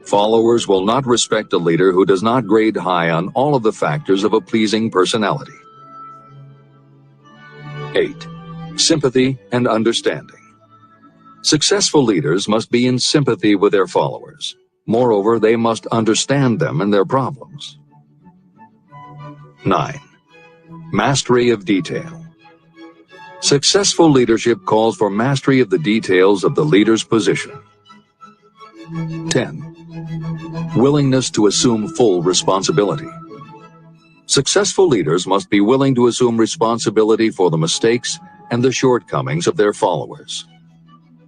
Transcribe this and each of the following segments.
Followers will not respect a leader who does not grade high on all of the factors of a pleasing personality. 8. Sympathy and understanding. Successful leaders must be in sympathy with their followers. Moreover, they must understand them and their problems. 9. Mastery of detail. Successful leadership calls for mastery of the details of the leader's position. 10. Willingness to assume full responsibility. Successful leaders must be willing to assume responsibility for the mistakes and the shortcomings of their followers.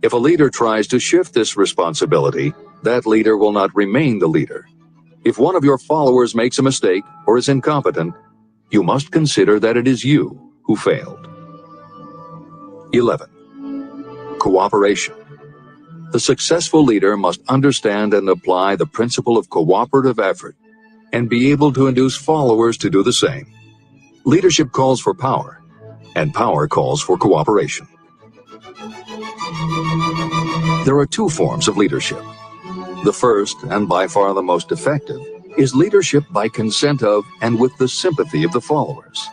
If a leader tries to shift this responsibility, that leader will not remain the leader. If one of your followers makes a mistake or is incompetent, you must consider that it is you who failed. 11. Cooperation. The successful leader must understand and apply the principle of cooperative effort and be able to induce followers to do the same. Leadership calls for power, and power calls for cooperation. There are two forms of leadership. The first, and by far the most effective, is leadership by consent of and with the sympathy of the followers.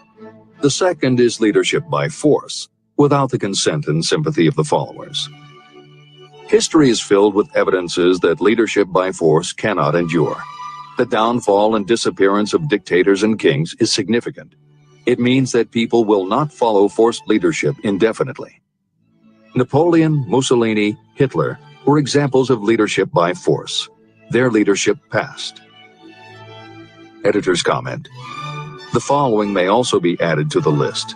The second is leadership by force, without the consent and sympathy of the followers. History is filled with evidences that leadership by force cannot endure. The downfall and disappearance of dictators and kings is significant. It means that people will not follow forced leadership indefinitely. Napoleon, Mussolini, Hitler were examples of leadership by force. Their leadership passed. Editor's comment. The following may also be added to the list: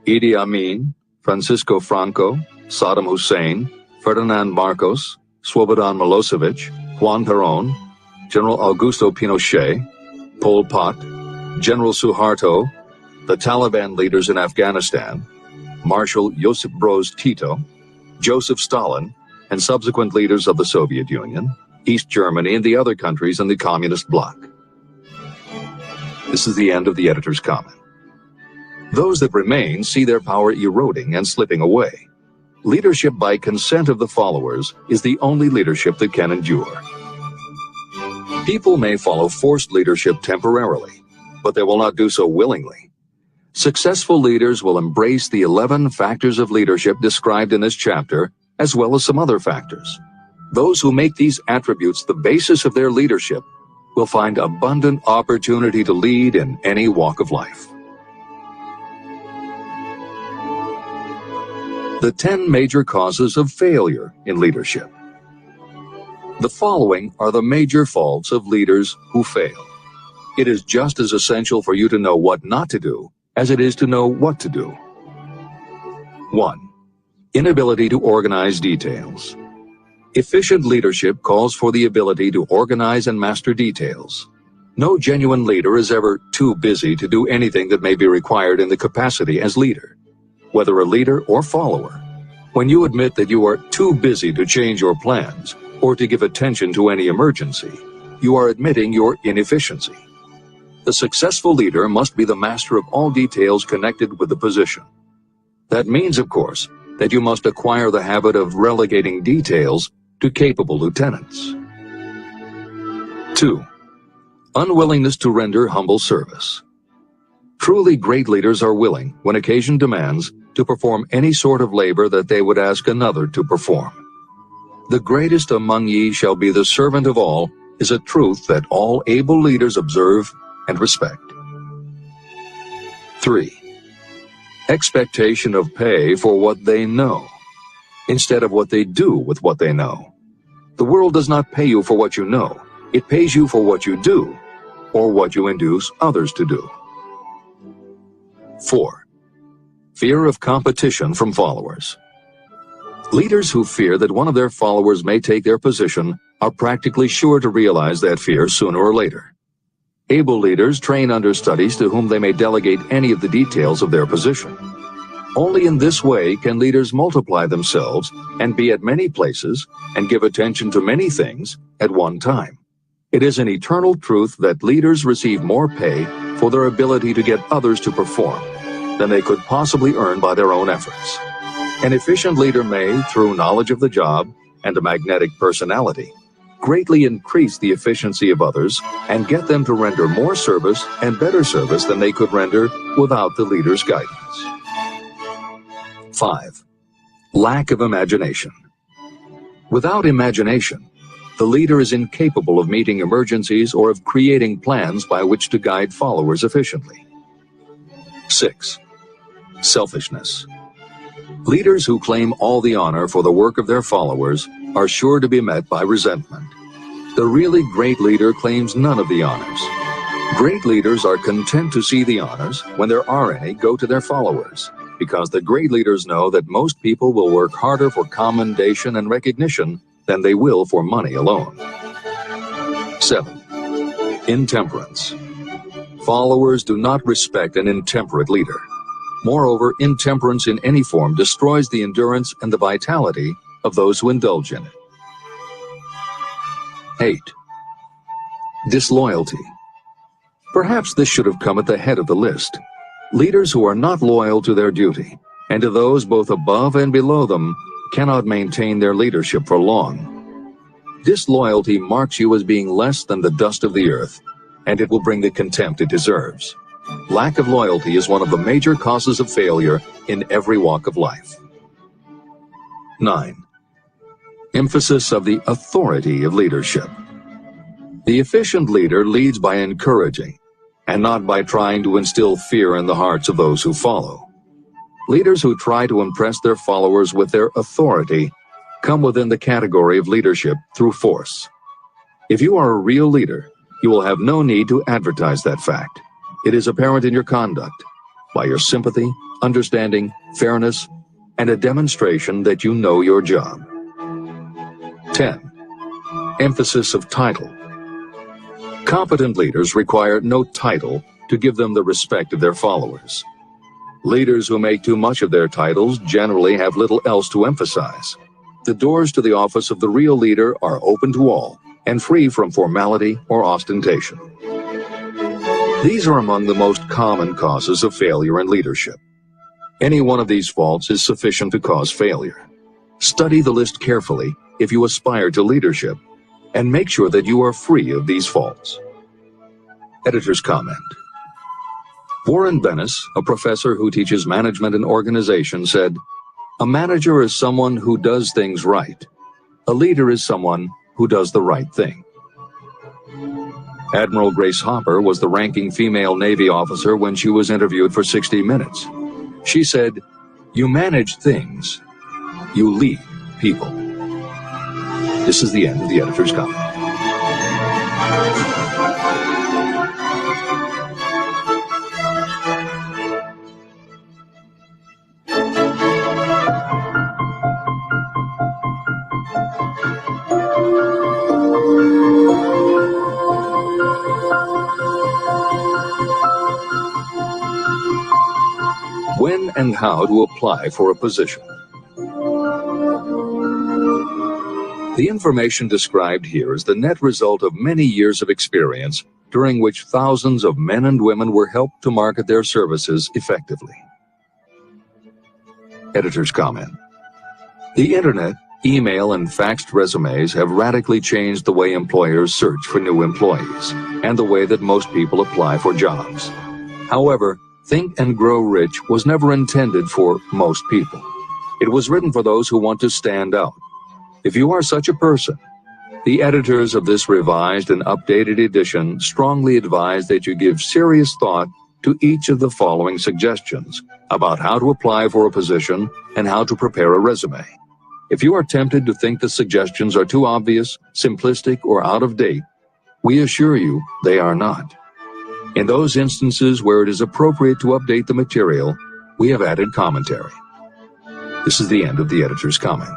Idi Amin, Francisco Franco, Saddam Hussein, Ferdinand Marcos, Slobodan Milosevic, Juan Perón, General Augusto Pinochet, Pol Pot, General Suharto, the Taliban leaders in Afghanistan, Marshal Josip Broz Tito, Joseph Stalin, and subsequent leaders of the Soviet Union, East Germany, and the other countries in the communist bloc. This is the end of the editor's comment. Those that remain see their power eroding and slipping away. Leadership by consent of the followers is the only leadership that can endure. People may follow forced leadership temporarily, but they will not do so willingly. Successful leaders will embrace the 11 factors of leadership described in this chapter, as well as some other factors. Those who make these attributes the basis of their leadership will find abundant opportunity to lead in any walk of life. The 10 major causes of failure in leadership. The following are the major faults of leaders who fail. It is just as essential for you to know what not to do as it is to know what to do. 1. Inability to organize details. Efficient leadership calls for the ability to organize and master details. No genuine leader is ever too busy to do anything that may be required in the capacity as leader. Whether a leader or follower, when you admit that you are too busy to change your plans or to give attention to any emergency, you are admitting your inefficiency. The successful leader must be the master of all details connected with the position. That means, of course, that you must acquire the habit of relegating details to capable lieutenants. 2. Unwillingness to render humble service. Truly great leaders are willing, when occasion demands, to perform any sort of labor that they would ask another to perform. The greatest among ye shall be the servant of all is a truth that all able leaders observe and respect. 3. Expectation of pay for what they know, instead of what they do with what they know. The world does not pay you for what you know. It pays you for what you do, or what you induce others to do. 4. Fear of competition from followers. Leaders who fear that one of their followers may take their position are practically sure to realize that fear sooner or later. Able leaders train understudies to whom they may delegate any of the details of their position. Only in this way can leaders multiply themselves and be at many places and give attention to many things at one time. It is an eternal truth that leaders receive more pay for their ability to get others to perform than they could possibly earn by their own efforts. An efficient leader may, through knowledge of the job and a magnetic personality, greatly increase the efficiency of others and get them to render more service and better service than they could render without the leader's guidance. 5. Lack of imagination. Without imagination, the leader is incapable of meeting emergencies or of creating plans by which to guide followers efficiently. 6. Selfishness. Leaders who claim all the honor for the work of their followers are sure to be met by resentment. The really great leader claims none of the honors. Great leaders are content to see the honors, when there are any, go to their followers, because the great leaders know that most people will work harder for commendation and recognition than they will for money alone. 7. Intemperance. Followers do not respect an intemperate leader. Moreover, intemperance in any form destroys the endurance and the vitality of those who indulge in it. 8. Disloyalty. Perhaps this should have come at the head of the list. Leaders who are not loyal to their duty, and to those both above and below them, cannot maintain their leadership for long. Disloyalty marks you as being less than the dust of the earth, and it will bring the contempt it deserves. Lack of loyalty is one of the major causes of failure in every walk of life. 9. Emphasis of the authority of leadership. The efficient leader leads by encouraging, and not by trying to instill fear in the hearts of those who follow. Leaders who try to impress their followers with their authority come within the category of leadership through force. If you are a real leader, you will have no need to advertise that fact. It is apparent in your conduct, by your sympathy, understanding, fairness, and a demonstration that you know your job. 10. Emphasis of title. Competent leaders require no title to give them the respect of their followers. Leaders who make too much of their titles generally have little else to emphasize. The doors to the office of the real leader are open to all and free from formality or ostentation. These are among the most common causes of failure in leadership. Any one of these faults is sufficient to cause failure. Study the list carefully if you aspire to leadership, and make sure that you are free of these faults. Editor's comment. Warren Bennis, a professor who teaches management and organization, said, "A manager is someone who does things right. A leader is someone who does the right thing." Admiral Grace Hopper was the ranking female Navy officer when she was interviewed for 60 Minutes. She said, "You manage things. You lead people." This is the end of the editor's comment. When and how to apply for a position. The information described here is the net result of many years of experience, during which thousands of men and women were helped to market their services effectively. Editor's comment. The Internet, email, and faxed resumes have radically changed the way employers search for new employees, and the way that most people apply for jobs. However, Think and Grow Rich was never intended for most people. It was written for those who want to stand out. If you are such a person, the editors of this revised and updated edition strongly advise that you give serious thought to each of the following suggestions about how to apply for a position and how to prepare a resume. If you are tempted to think the suggestions are too obvious, simplistic, or out of date, we assure you they are not. In those instances where it is appropriate to update the material, we have added commentary. This is the end of the editor's comment.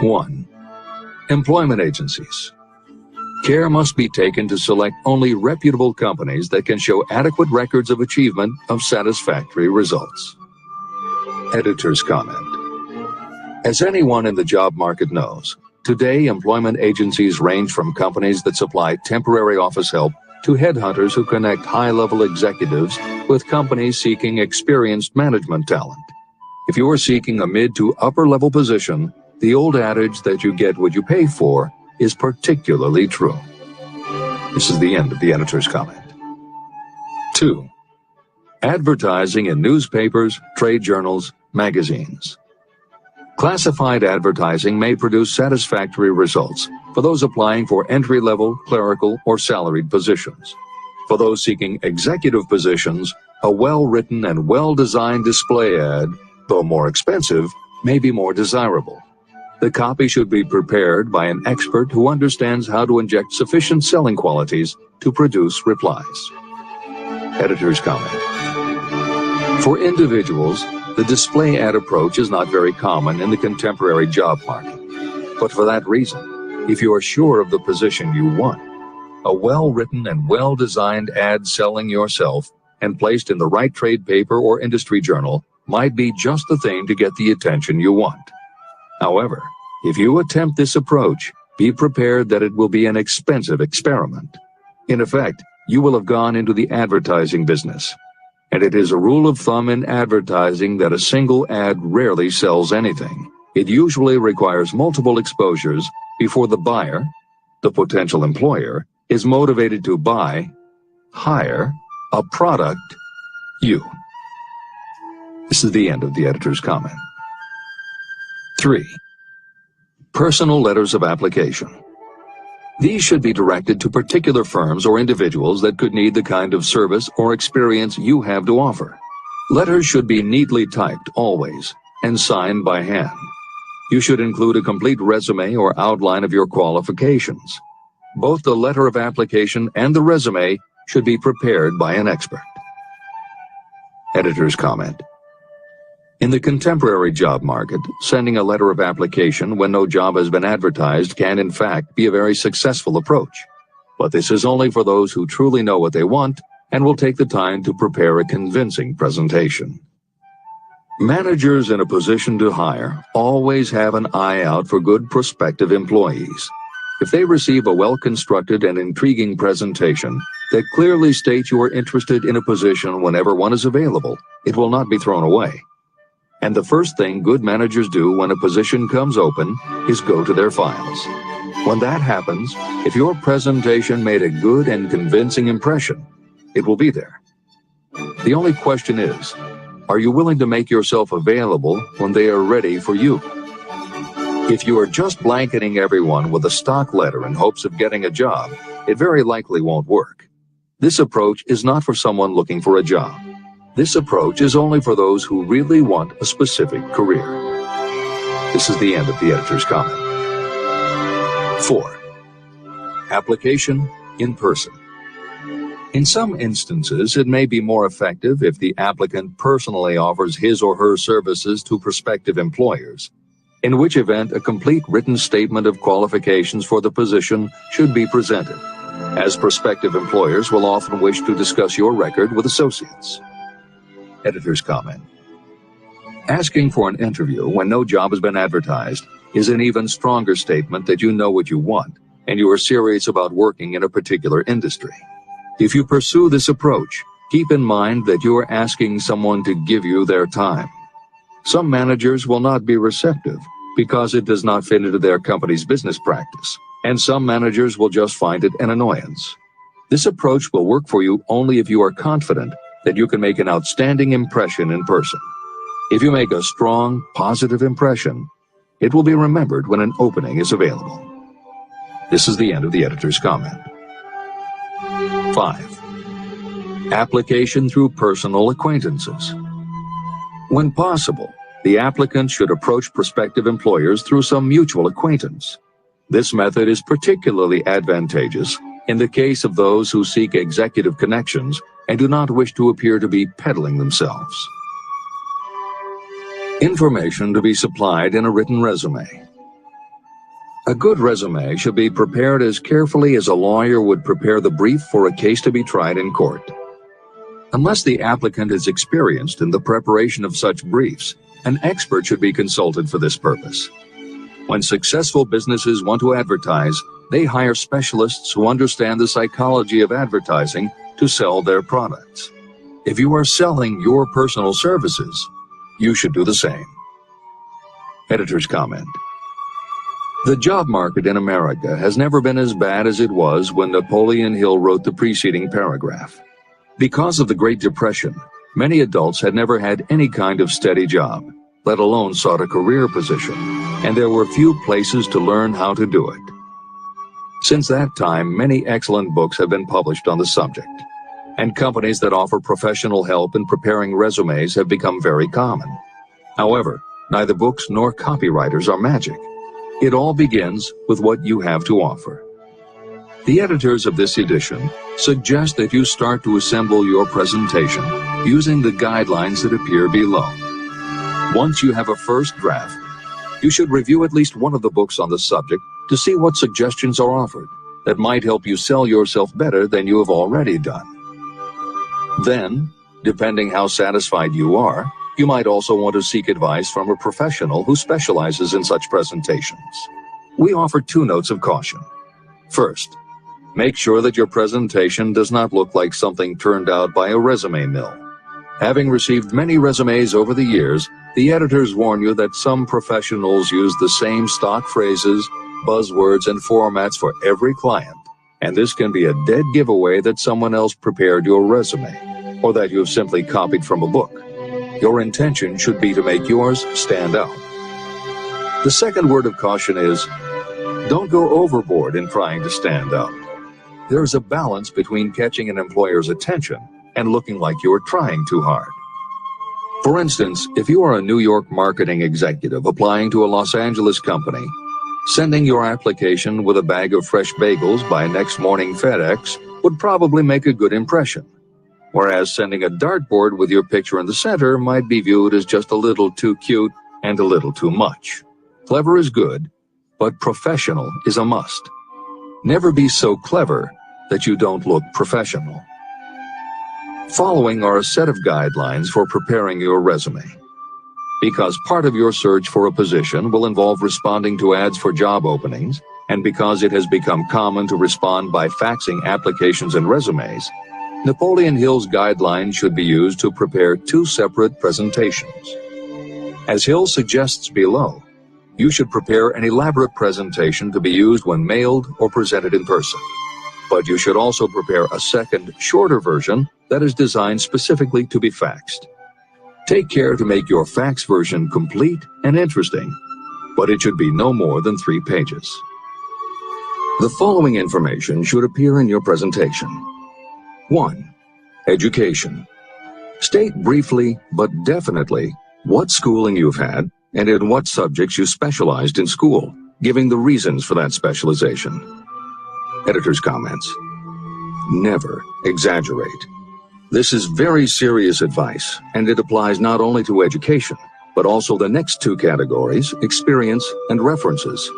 1. Employment agencies. Care must be taken to select only reputable companies that can show adequate records of achievement of satisfactory results. Editor's comment. As anyone in the job market knows, today employment agencies range from companies that supply temporary office help to headhunters who connect high-level executives with companies seeking experienced management talent. If you are seeking a mid to upper-level position, the old adage that you get what you pay for is particularly true. This is the end of the editor's comment. 2. Advertising in newspapers, trade journals, magazines. Classified advertising may produce satisfactory results for those applying for entry-level, clerical, or salaried positions. For those seeking executive positions, a well-written and well-designed display ad, though more expensive, may be more desirable. The copy should be prepared by an expert who understands how to inject sufficient selling qualities to produce replies. Editor's comment. For individuals, the display ad approach is not very common in the contemporary job market. But for that reason, if you are sure of the position you want, a well-written and well-designed ad selling yourself and placed in the right trade paper or industry journal might be just the thing to get the attention you want. However, if you attempt this approach, be prepared that it will be an expensive experiment. In effect, you will have gone into the advertising business. And it is a rule of thumb in advertising that a single ad rarely sells anything. It usually requires multiple exposures before the buyer, the potential employer, is motivated to buy, hire, a product, you. This is the end of the editor's comment. 3. Personal letters of application. These should be directed to particular firms or individuals that could need the kind of service or experience you have to offer. Letters should be neatly typed always and signed by hand. You should include a complete resume or outline of your qualifications. Both the letter of application and the resume should be prepared by an expert. Editor's comment. In the contemporary job market, sending a letter of application when no job has been advertised can, in fact, be a very successful approach. But this is only for those who truly know what they want and will take the time to prepare a convincing presentation. Managers in a position to hire always have an eye out for good prospective employees. If they receive a well-constructed and intriguing presentation that clearly states you are interested in a position whenever one is available, it will not be thrown away. And the first thing good managers do when a position comes open is go to their files. When that happens, if your presentation made a good and convincing impression, it will be there. The only question is, are you willing to make yourself available when they are ready for you? If you are just blanketing everyone with a stock letter in hopes of getting a job, it very likely won't work. This approach is not for someone looking for a job. This approach is only for those who really want a specific career. This is the end of the editor's comment. 4. Application in person. In some instances, it may be more effective if the applicant personally offers his or her services to prospective employers, in which event a complete written statement of qualifications for the position should be presented, as prospective employers will often wish to discuss your record with associates. Editor's comment. Asking for an interview when no job has been advertised is an even stronger statement that you know what you want and you are serious about working in a particular industry. If you pursue this approach, keep in mind that you are asking someone to give you their time. Some managers will not be receptive because it does not fit into their company's business practice, and some managers will just find it an annoyance. This approach will work for you only if you are confident that you can make an outstanding impression in person. If you make a strong, positive impression, it will be remembered when an opening is available. This is the end of the editor's comment. 5. Application through personal acquaintances. When possible, the applicant should approach prospective employers through some mutual acquaintance. This method is particularly advantageous in the case of those who seek executive connections and do not wish to appear to be peddling themselves. Information to be supplied in a written resume. A good resume should be prepared as carefully as a lawyer would prepare the brief for a case to be tried in court. Unless the applicant is experienced in the preparation of such briefs, an expert should be consulted for this purpose. When successful businesses want to advertise, they hire specialists who understand the psychology of advertising to sell their products. If you are selling your personal services, you should do the same. Editor's comment. The job market in America has never been as bad as it was when Napoleon Hill wrote the preceding paragraph. Because of the Great Depression, many adults had never had any kind of steady job, let alone sought a career position, and there were few places to learn how to do it. Since that time, many excellent books have been published on the subject, and companies that offer professional help in preparing resumes have become very common. However, neither books nor copywriters are magic. It all begins with what you have to offer. The editors of this edition suggest that you start to assemble your presentation using the guidelines that appear below. Once you have a first draft, you should review at least one of the books on the subject to see what suggestions are offered that might help you sell yourself better than you have already done. Then, depending how satisfied you are, you might also want to seek advice from a professional who specializes in such presentations. We offer 2 notes of caution. First, make sure that your presentation does not look like something turned out by a resume mill. Having received many resumes over the years, the editors warn you that some professionals use the same stock phrases, buzzwords, and formats for every client, and this can be a dead giveaway that someone else prepared your resume, or that you have simply copied from a book. Your intention should be to make yours stand out. The second word of caution is, don't go overboard in trying to stand out. There is a balance between catching an employer's attention and looking like you are trying too hard. For instance, if you are a New York marketing executive applying to a Los Angeles company, sending your application with a bag of fresh bagels by next morning FedEx would probably make a good impression, whereas sending a dartboard with your picture in the center might be viewed as just a little too cute and a little too much. Clever is good, but professional is a must. Never be so clever that you don't look professional. Following are a set of guidelines for preparing your resume. Because part of your search for a position will involve responding to ads for job openings, and because it has become common to respond by faxing applications and resumes, Napoleon Hill's guidelines should be used to prepare 2 separate presentations. As Hill suggests below, you should prepare an elaborate presentation to be used when mailed or presented in person. But you should also prepare a second, shorter version that is designed specifically to be faxed. Take care to make your fax version complete and interesting, but it should be no more than 3 pages. The following information should appear in your presentation. 1. Education. State briefly but definitely what schooling you've had and in what subjects you specialized in school, giving the reasons for that specialization. Editor's comments. Never exaggerate. This is very serious advice, and it applies not only to education, but also the next 2 categories, experience and references.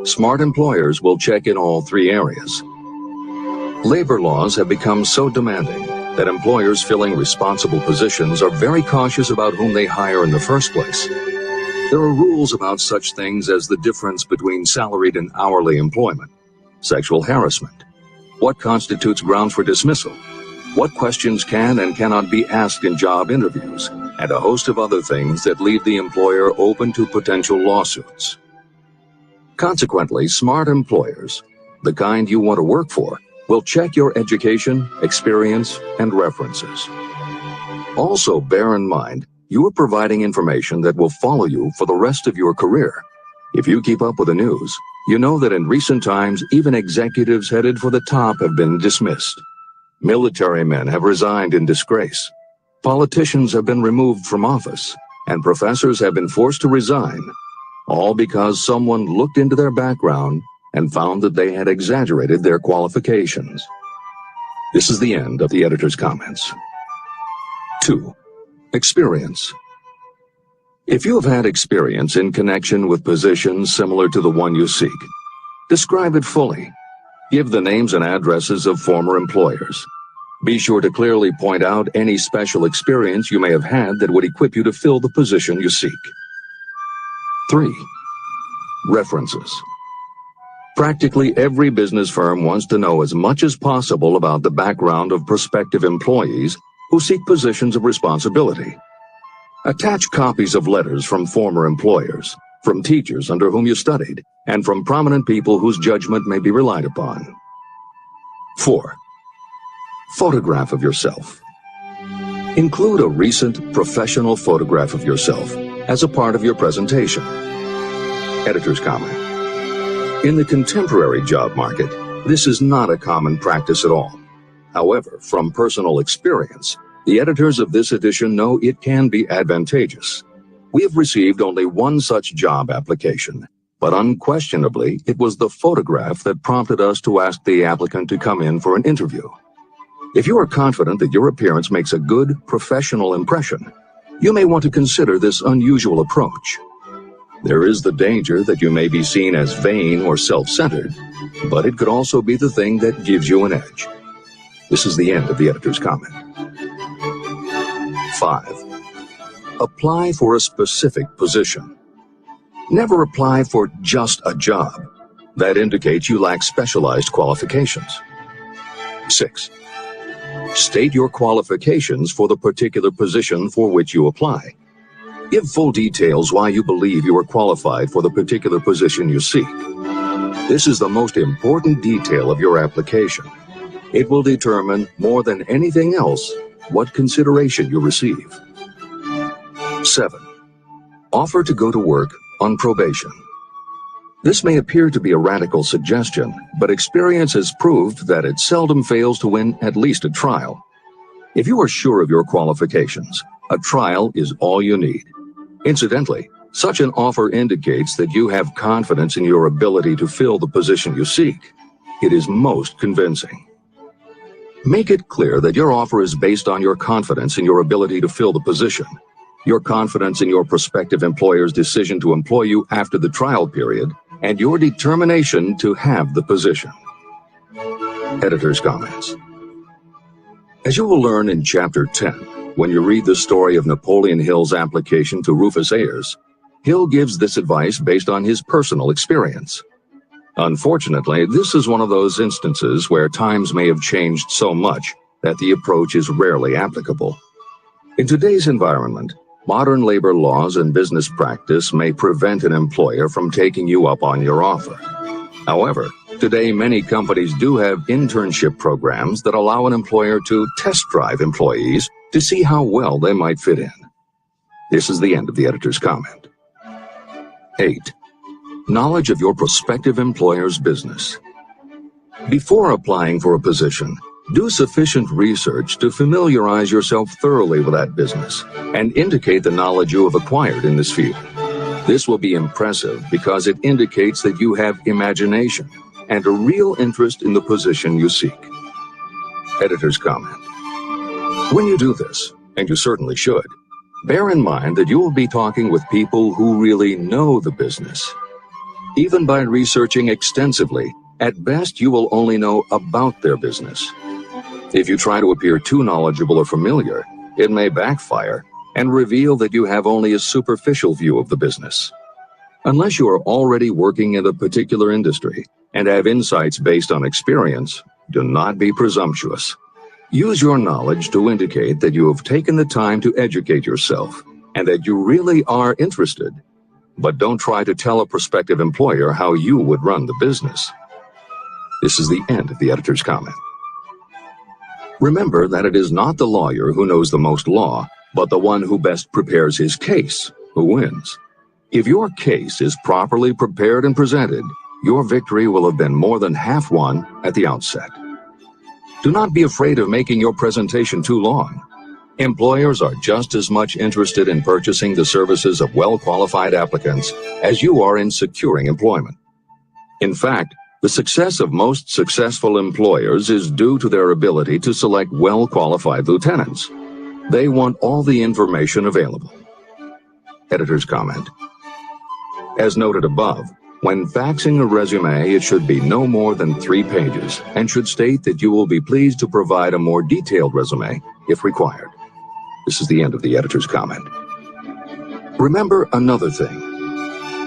Smart employers will check in all 3 areas. Labor laws have become so demanding that employers filling responsible positions are very cautious about whom they hire in the first place. There are rules about such things as the difference between salaried and hourly employment, sexual harassment, what constitutes grounds for dismissal, what questions can and cannot be asked in job interviews, and a host of other things that leave the employer open to potential lawsuits. Consequently, smart employers, the kind you want to work for, will check your education, experience, and references. Also, bear in mind, you are providing information that will follow you for the rest of your career. If you keep up with the news, you know that in recent times, even executives headed for the top have been dismissed. Military men have resigned in disgrace. Politicians have been removed from office, and professors have been forced to resign, all because someone looked into their background and found that they had exaggerated their qualifications. This is the end of the editor's comments. 2. Experience. If you have had experience in connection with positions similar to the one you seek, describe it fully. Give the names and addresses of former employers. Be sure to clearly point out any special experience you may have had that would equip you to fill the position you seek. 3. References. Practically every business firm wants to know as much as possible about the background of prospective employees who seek positions of responsibility. Attach copies of letters from former employers, from teachers under whom you studied, and from prominent people whose judgment may be relied upon. 4. Photograph of yourself. Include a recent professional photograph of yourself as a part of your presentation. Editor's comment. In the contemporary job market, this is not a common practice at all. However, from personal experience, the editors of this edition know it can be advantageous. We have received only one such job application, but unquestionably, it was the photograph that prompted us to ask the applicant to come in for an interview. If you are confident that your appearance makes a good professional impression, you may want to consider this unusual approach. There is the danger that you may be seen as vain or self-centered, but it could also be the thing that gives you an edge. This is the end of the editor's comment. 5. Apply for a specific position. Never apply for just a job. That indicates you lack specialized qualifications. 6. State your qualifications for the particular position for which you apply. Give full details why you believe you are qualified for the particular position you seek. This is the most important detail of your application. It will determine, more than anything else, what consideration you receive. 7. Offer to go to work on probation. This may appear to be a radical suggestion, but experience has proved that it seldom fails to win at least a trial. If you are sure of your qualifications, a trial is all you need. Incidentally, such an offer indicates that you have confidence in your ability to fill the position you seek. It is most convincing. Make it clear that your offer is based on your confidence in your ability to fill the position, your confidence in your prospective employer's decision to employ you after the trial period, and your determination to have the position. Editor's comments. As you will learn in Chapter 10, when you read the story of Napoleon Hill's application to Rufus Ayers, Hill gives this advice based on his personal experience. Unfortunately, this is one of those instances where times may have changed so much that the approach is rarely applicable. In today's environment, modern labor laws and business practice may prevent an employer from taking you up on your offer. However, today many companies do have internship programs that allow an employer to test drive employees to see how well they might fit in. This is the end of the editor's comment. 8. Knowledge of your prospective employer's business. Before applying for a position, do sufficient research to familiarize yourself thoroughly with that business and indicate the knowledge you have acquired in this field. This will be impressive because it indicates that you have imagination and a real interest in the position you seek. Editor's comment. When you do this, and you certainly should, bear in mind that you will be talking with people who really know the business. Even by researching extensively, at best you will only know about their business. If you try to appear too knowledgeable or familiar, it may backfire and reveal that you have only a superficial view of the business. Unless you are already working in a particular industry and have insights based on experience, do not be presumptuous. Use your knowledge to indicate that you have taken the time to educate yourself and that you really are interested. But don't try to tell a prospective employer how you would run the business. This is the end of the editor's comment. Remember that it is not the lawyer who knows the most law, but the one who best prepares his case who wins. If your case is properly prepared and presented, your victory will have been more than half won at the outset. Do not be afraid of making your presentation too long. Employers are just as much interested in purchasing the services of well-qualified applicants as you are in securing employment. In fact, the success of most successful employers is due to their ability to select well-qualified lieutenants. They want all the information available. Editor's comment. As noted above, when faxing a resume, it should be no more than 3 pages and should state that you will be pleased to provide a more detailed resume if required. This is the end of the editor's comment. Remember another thing.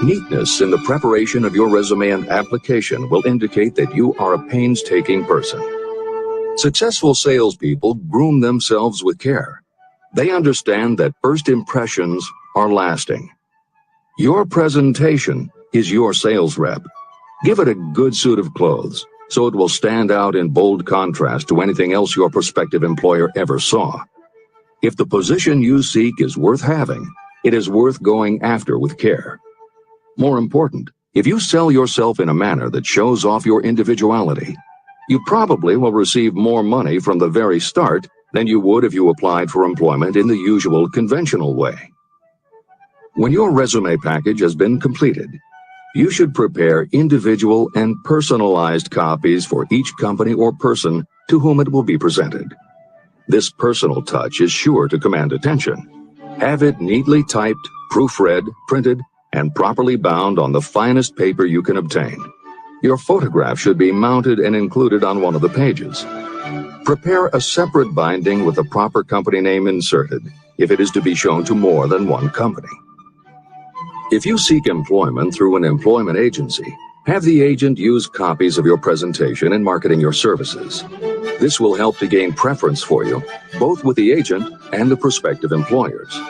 Neatness in the preparation of your resume and application will indicate that you are a painstaking person. Successful salespeople groom themselves with care. They understand that first impressions are lasting. Your presentation is your sales rep. Give it a good suit of clothes so it will stand out in bold contrast to anything else your prospective employer ever saw. If the position you seek is worth having, it is worth going after with care. More important, if you sell yourself in a manner that shows off your individuality, you probably will receive more money from the very start than you would if you applied for employment in the usual conventional way. When your resume package has been completed, you should prepare individual and personalized copies for each company or person to whom it will be presented. This personal touch is sure to command attention. Have it neatly typed, proofread, printed, and properly bound on the finest paper you can obtain. Your photograph should be mounted and included on one of the pages. Prepare a separate binding with the proper company name inserted if it is to be shown to more than one company. If you seek employment through an employment agency, have the agent use copies of your presentation in marketing your services. This will help to gain preference for you, both with the agent and the prospective employers.